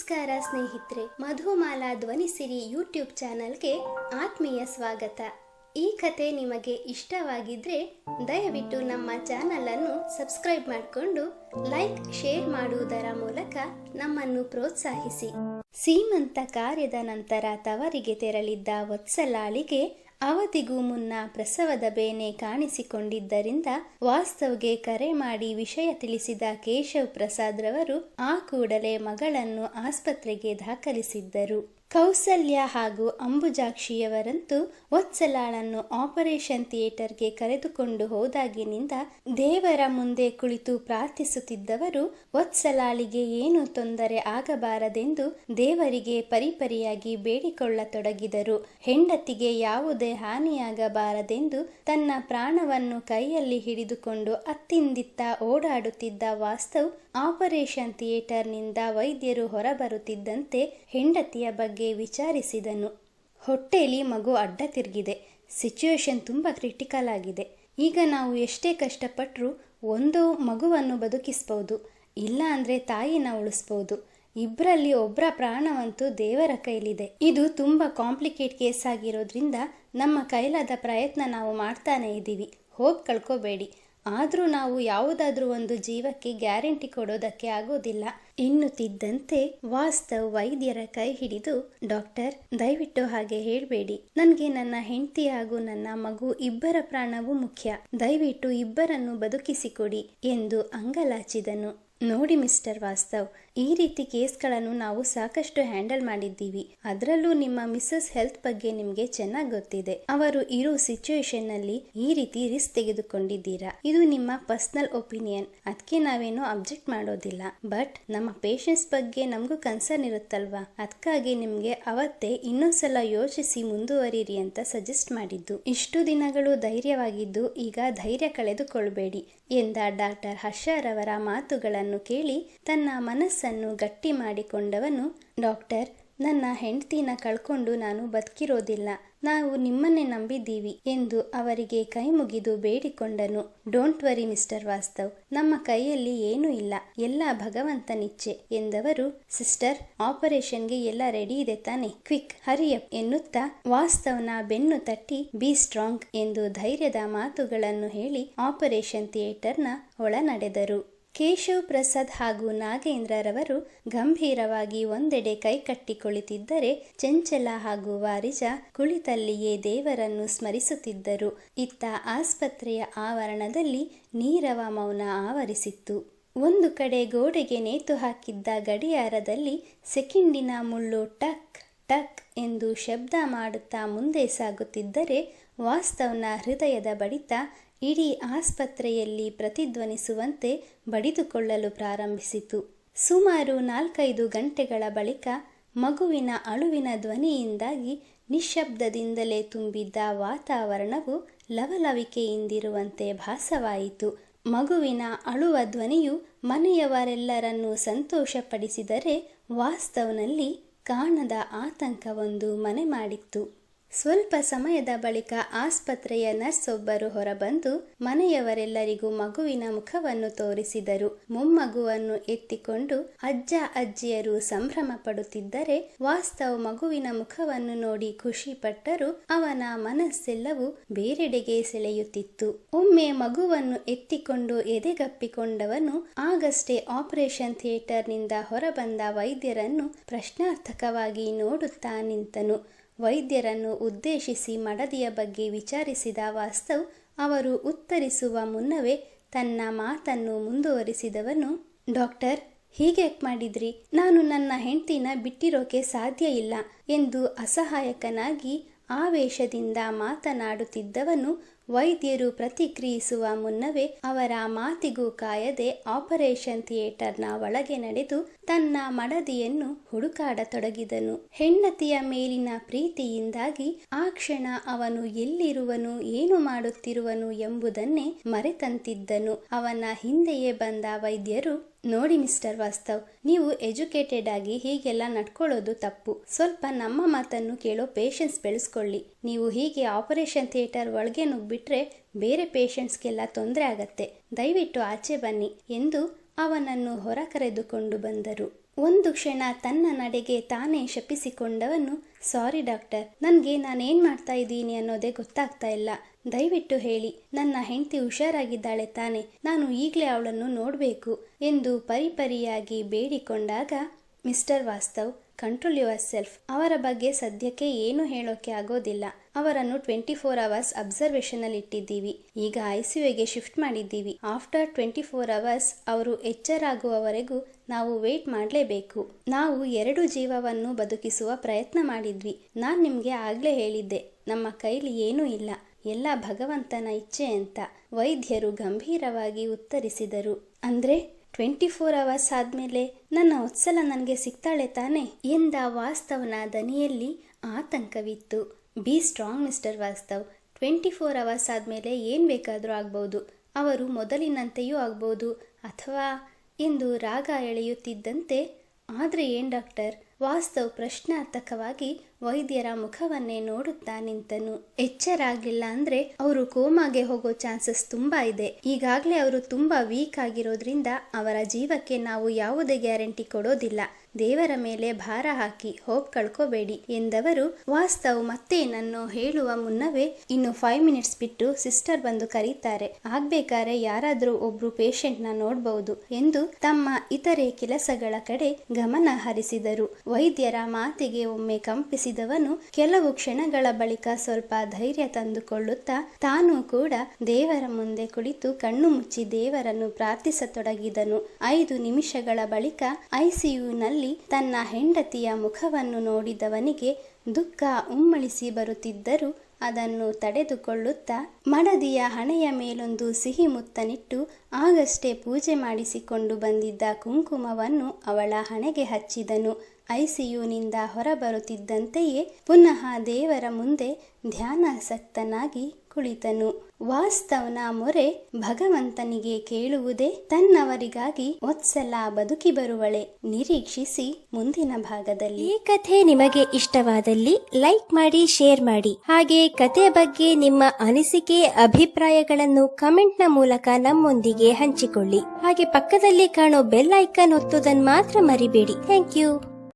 ನಮಸ್ಕಾರ ಸ್ನೇಹಿತರೆ, ಮಧುಮಾಲಾ ಧ್ವನಿಸಿರಿ ಯೂಟ್ಯೂಬ್ ಚಾನಲ್ಗೆ ಆತ್ಮೀಯ ಸ್ವಾಗತ. ಈ ಕತೆ ನಿಮಗೆ ಇಷ್ಟವಾಗಿದ್ರೆ ದಯವಿಟ್ಟು ನಮ್ಮ ಚಾನಲ್ ಅನ್ನು ಸಬ್ಸ್ಕ್ರೈಬ್ ಮಾಡಿಕೊಂಡು ಲೈಕ್ ಶೇರ್ ಮಾಡುವುದರ ಮೂಲಕ ನಮ್ಮನ್ನು ಪ್ರೋತ್ಸಾಹಿಸಿ. ಸೀಮಂತ ಕಾರ್ಯದ ನಂತರ ತವರಿಗೆ ತೆರಳಿದ್ದ ವತ್ಸಲಾಳಿಗೆ ಅವಧಿಗೂ ಮುನ್ನ ಪ್ರಸವದ ಬೇನೆ ಕಾಣಿಸಿಕೊಂಡಿದ್ದರಿಂದ ವಾಸ್ತವ್ಗೆ ಕರೆ ಮಾಡಿ ವಿಷಯ ತಿಳಿಸಿದ ಕೇಶವ್ ಪ್ರಸಾದ್ ರವರು ಆ ಕೂಡಲೇ ಮಗಳನ್ನು ಆಸ್ಪತ್ರೆಗೆ ದಾಖಲಿಸಿದ್ದರು. ಕೌಸಲ್ಯ ಹಾಗೂ ಅಂಬುಜಾಕ್ಷಿಯವರಂತೂ ವತ್ಸಲಾಳನ್ನು ಆಪರೇಷನ್ ಥಿಯೇಟರ್ಗೆ ಕರೆದುಕೊಂಡು ಹೋದಾಗಿನಿಂದ ದೇವರ ಮುಂದೆ ಕುಳಿತು ಪ್ರಾರ್ಥಿಸುತ್ತಿದ್ದವರು ವತ್ಸಲಾಳಿಗೆ ಏನು ತೊಂದರೆ ಆಗಬಾರದೆಂದು ದೇವರಿಗೆ ಪರಿಪರಿಯಾಗಿ ಬೇಡಿಕೊಳ್ಳತೊಡಗಿದರು. ಹೆಂಡತಿಗೆ ಯಾವುದೇ ಹಾನಿಯಾಗಬಾರದೆಂದು ತನ್ನ ಪ್ರಾಣವನ್ನು ಕೈಯಲ್ಲಿ ಹಿಡಿದುಕೊಂಡು ಅತ್ತಿಂದಿತ್ತ ಓಡಾಡುತ್ತಿದ್ದ ವಾಸ್ತವ್ ಆಪರೇಷನ್ ಥಿಯೇಟರ್ನಿಂದ ವೈದ್ಯರು ಹೊರಬರುತ್ತಿದ್ದಂತೆ ಹೆಂಡತಿಯ ಬಗ್ಗೆ ವಿಚಾರಿಸಿದನು. ಹೊಟ್ಟೆಯಲ್ಲಿ ಮಗು ಅಡ್ಡ ತಿರುಗಿದೆ. ಸಿಚುವೇಶನ್ ತುಂಬ ಕ್ರಿಟಿಕಲ್ ಆಗಿದೆ. ಈಗ ನಾವು ಎಷ್ಟೇ ಕಷ್ಟಪಟ್ಟರೂ ಒಂದು ಮಗುವನ್ನು ಬದುಕಿಸ್ಬೋದು, ಇಲ್ಲ ಅಂದರೆ ತಾಯಿನ ಉಳಿಸ್ಬೋದು. ಇಬ್ಬರಲ್ಲಿ ಒಬ್ಬರ ಪ್ರಾಣವಂತೂ ದೇವರ ಕೈಲಿದೆ. ಇದು ತುಂಬ ಕಾಂಪ್ಲಿಕೇಟ್ ಕೇಸ್ ಆಗಿರೋದ್ರಿಂದ ನಮ್ಮ ಕೈಲಾದ ಪ್ರಯತ್ನ ನಾವು ಮಾಡ್ತಾನೆ ಇದ್ದೀವಿ. ಹೋಪ್ ಕಳ್ಕೋಬೇಡಿ. ಆದರೂ ನಾವು ಯಾವುದಾದ್ರೂ ಒಂದು ಜೀವಕ್ಕೆ ಗ್ಯಾರಂಟಿ ಕೊಡೋದಕ್ಕೆ ಆಗೋದಿಲ್ಲ ಎನ್ನುತ್ತಿದ್ದಂತೆ ವಾಸ್ತವ್ ವೈದ್ಯರ ಕೈ ಹಿಡಿದು, ಡಾಕ್ಟರ್, ದಯವಿಟ್ಟು ಹಾಗೆ ಹೇಳಬೇಡಿ. ನನಗೆ ನನ್ನ ಹೆಂಡತಿ ಹಾಗೂ ನನ್ನ ಮಗು ಇಬ್ಬರ ಪ್ರಾಣವೂ ಮುಖ್ಯ. ದಯವಿಟ್ಟು ಇಬ್ಬರನ್ನು ಬದುಕಿಸಿಕೊಡಿ ಎಂದು ಅಂಗಲಾಚಿದನು. ನೋಡಿ ಮಿಸ್ಟರ್ ವಾಸ್ತವ್, ಈ ರೀತಿ ಕೇಸ್ಗಳನ್ನು ನಾವು ಸಾಕಷ್ಟು ಹ್ಯಾಂಡಲ್ ಮಾಡಿದ್ದೀವಿ. ಅದರಲ್ಲೂ ನಿಮ್ಮ ಮಿಸಸ್ ಹೆಲ್ತ್ ಬಗ್ಗೆ ನಿಮ್ಗೆ ಚೆನ್ನಾಗಿ ಗೊತ್ತಿದೆ. ಅವರು ಇರೋ ಸಿಚುವೇಶನ್ ನಲ್ಲಿ ಈ ರೀತಿ ರಿಸ್ಕ್ ತೆಗೆದುಕೊಂಡಿದ್ದೀರಾ. ಇದು ನಿಮ್ಮ ಪರ್ಸನಲ್ ಒಪಿನಿಯನ್, ಅದಕ್ಕೆ ನಾವೇನು ಅಬ್ಜೆಕ್ಟ್ ಮಾಡೋದಿಲ್ಲ. ಬಟ್ ನಮ್ಮ ಪೇಷಂಟ್ಸ್ ಬಗ್ಗೆ ನಮಗೂ ಕನ್ಸರ್ನ್ ಇರುತ್ತಲ್ವಾ, ಅದಕ್ಕಾಗಿ ನಿಮ್ಗೆ ಅವತ್ತೇ ಇನ್ನೊಂದ್ಸಲ ಯೋಚಿಸಿ ಮುಂದುವರಿರಿ ಅಂತ ಸಜೆಸ್ಟ್ ಮಾಡಿದ್ದು. ಇಷ್ಟು ದಿನಗಳು ಧೈರ್ಯವಾಗಿದ್ದು ಈಗ ಧೈರ್ಯ ಕಳೆದುಕೊಳ್ಬೇಡಿ ಎಂದ ಡಾಕ್ಟರ್ ಹರ್ಷರವರ ಮಾತುಗಳನ್ನು ಕೇಳಿ ತನ್ನ ಮನಸ್ಸನ್ನು ಗಟ್ಟಿ ಮಾಡಿಕೊಂಡವನು, ಡಾಕ್ಟರ್, ನನ್ನ ಹೆಂಡತಿನ ಕಳ್ಕೊಂಡು ನಾನು ಬದುಕಿರೋದಿಲ್ಲ. ನಾವು ನಿಮ್ಮನ್ನೇ ನಂಬಿದ್ದೀವಿ ಎಂದು ಅವರಿಗೆ ಕೈ ಮುಗಿದು ಬೇಡಿಕೊಂಡನು. ಡೋಂಟ್ ವರಿ ಮಿಸ್ಟರ್ ವಾಸ್ತವ್, ನಮ್ಮ ಕೈಯಲ್ಲಿ ಏನೂ ಇಲ್ಲ, ಎಲ್ಲ ಭಗವಂತನಿಚ್ಛೆ ಎಂದವರು, ಸಿಸ್ಟರ್, ಆಪರೇಷನ್ಗೆ ಎಲ್ಲ ರೆಡಿ ಇದೆ ತಾನೆ, ಕ್ವಿಕ್ ಹರಿಯಪ್ ಎನ್ನುತ್ತಾ ವಾಸ್ತವ್ನ ಬೆನ್ನು ತಟ್ಟಿ ಬಿ ಸ್ಟ್ರಾಂಗ್ ಎಂದು ಧೈರ್ಯದ ಮಾತುಗಳನ್ನು ಹೇಳಿ ಆಪರೇಷನ್ ಥಿಯೇಟರ್ನ ಒಳ ನಡೆದರು. ಕೇಶವ್ ಪ್ರಸಾದ್ ಹಾಗೂ ನಾಗೇಂದ್ರರವರು ಗಂಭೀರವಾಗಿ ಒಂದೆಡೆ ಕೈಕಟ್ಟಿ ಕುಳಿತಿದ್ದರೆ ಚಂಚಲ ಹಾಗೂ ವಾರಿಜ ಕುಳಿತಲ್ಲಿಯೇ ದೇವರನ್ನು ಸ್ಮರಿಸುತ್ತಿದ್ದರು. ಇತ್ತ ಆಸ್ಪತ್ರೆಯ ಆವರಣದಲ್ಲಿ ನೀರವ ಮೌನ ಆವರಿಸಿತ್ತು. ಒಂದು ಕಡೆ ಗೋಡೆಗೆ ನೇತು ಹಾಕಿದ್ದ ಗಡಿಯಾರದಲ್ಲಿ ಸೆಕೆಂಡಿನ ಮುಳ್ಳು ಟಕ್ ಟಕ್ ಎಂದು ಶಬ್ದ ಮಾಡುತ್ತಾ ಮುಂದೆ ಸಾಗುತ್ತಿದ್ದರೆ ವಾಸ್ತವ್ನ ಹೃದಯದ ಬಡಿತ ಇಡೀ ಆಸ್ಪತ್ರೆಯಲ್ಲಿ ಪ್ರತಿಧ್ವನಿಸುವಂತೆ ಬಡಿದುಕೊಳ್ಳಲು ಪ್ರಾರಂಭಿಸಿತು. ಸುಮಾರು 4-5 ಗಂಟೆಗಳ ಬಳಿಕ ಮಗುವಿನ ಅಳುವಿನ ಧ್ವನಿಯಿಂದಾಗಿ ನಿಶ್ಶಬ್ದದಿಂದಲೇ ತುಂಬಿದ್ದ ವಾತಾವರಣವು ಲವಲವಿಕೆಯಿಂದಿರುವಂತೆ ಭಾಸವಾಯಿತು. ಮಗುವಿನ ಅಳುವ ಧ್ವನಿಯು ಮನೆಯವರೆಲ್ಲರನ್ನೂ ಸಂತೋಷಪಡಿಸಿದರೆ ವಾಸ್ತವ್ನಲ್ಲಿ ಕಾಣದ ಆತಂಕವೊಂದು ಮನೆ ಮಾಡಿತ್ತು. ಸ್ವಲ್ಪ ಸಮಯದ ಬಳಿಕ ಆಸ್ಪತ್ರೆಯ ನರ್ಸ್ ಒಬ್ಬರು ಹೊರಬಂದು ಮನೆಯವರೆಲ್ಲರಿಗೂ ಮಗುವಿನ ಮುಖವನ್ನು ತೋರಿಸಿದರು. ಮೊಮ್ಮಗುವನ್ನು ಎತ್ತಿಕೊಂಡು ಅಜ್ಜ ಅಜ್ಜಿಯರು ಸಂಭ್ರಮ ಪಡುತ್ತಿದ್ದರೆ ವಾಸ್ತವ್ ಮಗುವಿನ ಮುಖವನ್ನು ನೋಡಿ ಖುಷಿ ಪಟ್ಟರು. ಅವನ ಮನಸ್ಸೆಲ್ಲವೂ ಬೇರೆಡೆಗೆ ಸೆಳೆಯುತ್ತಿತ್ತು. ಒಮ್ಮೆ ಮಗುವನ್ನು ಎತ್ತಿಕೊಂಡು ಎದೆಗಪ್ಪಿಕೊಂಡವನು ಆಗಷ್ಟೇ ಆಪರೇಷನ್ ಥಿಯೇಟರ್ನಿಂದ ಹೊರಬಂದ ವೈದ್ಯರನ್ನು ಪ್ರಶ್ನಾರ್ಥಕವಾಗಿ ನೋಡುತ್ತಾ ನಿಂತನು. ವೈದ್ಯರನ್ನು ಉದ್ದೇಶಿಸಿ ಮಡದಿಯ ಬಗ್ಗೆ ವಿಚಾರಿಸಿದ ವಾಸ್ತವ್ ಅವರು ಉತ್ತರಿಸುವ ಮುನ್ನವೇ ತನ್ನ ಮಾತನ್ನು ಮುಂದುವರಿಸಿದವನು, ಡಾಕ್ಟರ್, ಹೀಗ್ಯಾಕೆ ಮಾಡಿದ್ರಿ? ನಾನು ನನ್ನ ಹೆಂಡತಿನ ಬಿಟ್ಟಿರೋಕೆ ಸಾಧ್ಯ ಇಲ್ಲ ಎಂದು ಅಸಹಾಯಕನಾಗಿ ಆವೇಶದಿಂದ ಮಾತನಾಡುತ್ತಿದ್ದವನು ವೈದ್ಯರು ಪ್ರತಿಕ್ರಿಯಿಸುವ ಮುನ್ನವೇ ಅವರ ಮಾತಿಗೂ ಕಾಯದೆ ಆಪರೇಷನ್ ಥಿಯೇಟರ್ನ ಒಳಗೆ ನಡೆದು ತನ್ನ ಮಡದಿಯನ್ನು ಹುಡುಕಾಡತೊಡಗಿದನು. ಹೆಂಡತಿಯ ಮೇಲಿನ ಪ್ರೀತಿಯಿಂದಾಗಿ ಆ ಕ್ಷಣ ಅವನು ಎಲ್ಲಿರುವನು, ಏನು ಮಾಡುತ್ತಿರುವನು ಎಂಬುದನ್ನೇ ಮರೆತಂತಿದ್ದನು. ಅವನ ಹಿಂದೆಯೇ ಬಂದ ವೈದ್ಯರು, ನೋಡಿ ಮಿಸ್ಟರ್ ವಾಸ್ತವ್, ನೀವು ಎಜುಕೇಟೆಡ್ ಆಗಿ ಹೀಗೆಲ್ಲ ನಡ್ಕೊಳ್ಳೋದು ತಪ್ಪು. ಸ್ವಲ್ಪ ನಮ್ಮ ಮಾತನ್ನು ಕೇಳೋ ಪೇಷನ್ಸ್ ಬೆಳೆಸ್ಕೊಳ್ಳಿ. ನೀವು ಹೀಗೆ ಆಪರೇಷನ್ ಥಿಯೇಟರ್ ಒಳಗೆ ನುಗ್ಬಿಟ್ರೆ ಬೇರೆ ಪೇಷಂಟ್ಸ್ಗೆಲ್ಲ ತೊಂದರೆ ಆಗತ್ತೆ. ದಯವಿಟ್ಟು ಆಚೆ ಬನ್ನಿ ಎಂದು ಅವನನ್ನು ಹೊರ ಕರೆದುಕೊಂಡು ಬಂದರು. ಒಂದು ಕ್ಷಣ ತನ್ನ ನಡೆಗೆ ತಾನೇ ಶಪಿಸಿಕೊಂಡವನು, ಸಾರಿ ಡಾಕ್ಟರ್, ನನಗೆ ನಾನೇನು ಮಾಡ್ತಾ ಇದ್ದೀನಿ ಅನ್ನೋದೇ ಗೊತ್ತಾಗ್ತಾ ಇಲ್ಲ. ದಯವಿಟ್ಟು ಹೇಳಿ, ನನ್ನ ಹೆಂಡತಿ ಹುಷಾರಾಗಿದ್ದಾಳೆ ತಾನೆ? ನಾನು ಈಗಲೇ ಅವಳನ್ನು ನೋಡಬೇಕು ಎಂದು ಪರಿಪರಿಯಾಗಿ ಬೇಡಿಕೊಂಡಾಗ, ಮಿಸ್ಟರ್ ವಾಸ್ತವ್, ಕಂಟ್ರೋಲ್ ಯುವರ್ ಸೆಲ್ಫ್. ಅವರ ಬಗ್ಗೆ ಸದ್ಯಕ್ಕೆ ಏನು ಹೇಳೋಕೆ ಆಗೋದಿಲ್ಲ. ಅವರನ್ನು 24 ಅವರ್ಸ್ ಅಬ್ಸರ್ವೇಷನಲ್ಲಿ ಇಟ್ಟಿದ್ದೀವಿ. ಈಗ ICUಗೆ ಶಿಫ್ಟ್ ಮಾಡಿದ್ದೀವಿ. ಆಫ್ಟರ್ 24 ಅವರ್ಸ್ ಅವರು ಎಚ್ಚರಾಗುವವರೆಗೂ ನಾವು ವೇಟ್ ಮಾಡಲೇಬೇಕು. ನಾವು 2 ಜೀವವನ್ನು ಬದುಕಿಸುವ ಪ್ರಯತ್ನ ಮಾಡಿದ್ವಿ. ನಾನು ನಿಮಗೆ ಆಗಲೇ ಹೇಳಿದ್ದೆ, ನಮ್ಮ ಕೈಲಿ ಏನೂ ಇಲ್ಲ, ಎಲ್ಲ ಭಗವಂತನ ಇಚ್ಛೆ ಅಂತ. ವೈದ್ಯರು ಗಂಭೀರವಾಗಿ ಉತ್ತರಿಸಿದರು. ಅಂದ್ರೆ 24 ಅವರ್ಸ್ ಆದ್ಮೇಲೆ ನನ್ನ ಒತ್ಸಲ ನನಗೆ ಸಿಗ್ತಾಳೆ ತಾನೆ ಎಂದ ವಾಸ್ತವನ ದನಿಯಲ್ಲಿ ಆತಂಕವಿತ್ತು. Be strong mister Vastav. 24 hours ಆದ್ಮೇಲೆ ಏನು ಬೇಕಾದರೂ ಆಗ್ಬೋದು. ಅವರು ಮೊದಲಿನಂತೆಯೂ ಆಗ್ಬೋದು, ಅಥವಾ ಎಂದು ರಾಗ ಎಳೆಯುತ್ತಿದ್ದಂತೆ, ಆದರೆ ಏನು ಡಾಕ್ಟರ್? ವಾಸ್ತವ್ ಪ್ರಶ್ನಾರ್ಥಕವಾಗಿ ವೈದ್ಯರ ಮುಖವನ್ನೇ ನೋಡುತ್ತಾ ನಿಂತನು. ಎಚ್ಚರಾಗ್ಲಿಲ್ಲ ಅಂದ್ರೆ ಅವರು ಕೋಮಾಗೆ ಹೋಗೋ ಚಾನ್ಸಸ್ ತುಂಬಾ ಇದೆ. ಈಗಾಗಲೇ ಅವರು ತುಂಬಾ ವೀಕ್ ಆಗಿರೋದ್ರಿಂದ ಅವರ ಜೀವಕ್ಕೆ ನಾವು ಯಾವುದೇ ಗ್ಯಾರಂಟಿ ಕೊಡೋದಿಲ್ಲ. ದೇವರ ಮೇಲೆ ಭಾರ ಹಾಕಿ ಹೋಪ್ ಕಳ್ಕೋಬೇಡಿ ಎಂದವರು, ವಾಸ್ತವ್ ಮತ್ತೇನನ್ನೋ ಹೇಳುವ ಮುನ್ನವೇ, ಇನ್ನು 5 ಮಿನಿಟ್ಸ್ ಬಿಟ್ಟು ಸಿಸ್ಟರ್ ಬಂದು ಕರೀತಾರೆ, ಆಗ್ಬೇಕಾದ್ರೆ ಯಾರಾದ್ರೂ ಒಬ್ರು ಪೇಷಂಟ್ ನ ನೋಡ್ಬಹುದು ಎಂದು ತಮ್ಮ ಇತರೆ ಕೆಲಸಗಳ ಕಡೆ ಗಮನ ಹರಿಸಿದರು. ವೈದ್ಯರ ಮಾತಿಗೆ ಒಮ್ಮೆ ಕಂಪಿಸಿದವನು ಕೆಲವು ಕ್ಷಣಗಳ ಬಳಿಕ ಸ್ವಲ್ಪ ಧೈರ್ಯ ತಂದುಕೊಳ್ಳುತ್ತಾ ತಾನೂ ಕೂಡ ದೇವರ ಮುಂದೆ ಕುಳಿತು ಕಣ್ಣು ಮುಚ್ಚಿ ದೇವರನ್ನು ಪ್ರಾರ್ಥಿಸತೊಡಗಿದನು. 5 ನಿಮಿಷಗಳ ಬಳಿಕ ICUನಲ್ಲಿ ತನ್ನ ಹೆಂಡತಿಯ ಮುಖವನ್ನು ನೋಡಿದವನಿಗೆ ದುಃಖ ಉಮ್ಮಳಿಸಿ ಬರುತ್ತಿದ್ದರೂ ಅದನ್ನು ತಡೆದುಕೊಳ್ಳುತ್ತಾ ಮಡದಿಯ ಹಣೆಯ ಮೇಲೊಂದು ಸಿಹಿ ಮುತ್ತನಿಟ್ಟು ಆಗಷ್ಟೇ ಪೂಜೆ ಮಾಡಿಸಿಕೊಂಡು ಬಂದಿದ್ದ ಕುಂಕುಮವನ್ನು ಅವಳ ಹಣೆಗೆ ಹಚ್ಚಿದನು. ICUನಿಂದ ಹೊರಬರುತ್ತಿದ್ದಂತೆಯೇ ಪುನಃ ದೇವರ ಮುಂದೆ ಧ್ಯಾನಾಸಕ್ತನಾಗಿ ಕುಳಿತನು. ವಾಸ್ತವನ ಮೊರೆ ಭಗವಂತನಿಗೆ ಕೇಳುವುದೇ. ತನ್ನವರಿಗಾಗಿ ಒತ್ಸಲ ಬದುಕಿ ಬರುವಳೆ. ನಿರೀಕ್ಷಿಸಿ ಮುಂದಿನ ಭಾಗದಲ್ಲಿ. ಈ ಕಥೆ ನಿಮಗೆ ಇಷ್ಟವಾದಲ್ಲಿ ಲೈಕ್ ಮಾಡಿ, ಶೇರ್ ಮಾಡಿ. ಹಾಗೆ ಕಥೆಯ ಬಗ್ಗೆ ನಿಮ್ಮ ಅನಿಸಿಕೆ, ಅಭಿಪ್ರಾಯಗಳನ್ನು ಕಮೆಂಟ್ ನ ಮೂಲಕ ನಮ್ಮೊಂದಿಗೆ ಹಂಚಿಕೊಳ್ಳಿ. ಹಾಗೆ ಪಕ್ಕದಲ್ಲಿ ಕಾಣೋ ಬೆಲ್ ಐಕಾನ್ ಒತ್ತುವುದನ್ನು ಮಾತ್ರ ಮರಿಬೇಡಿ. Thank you.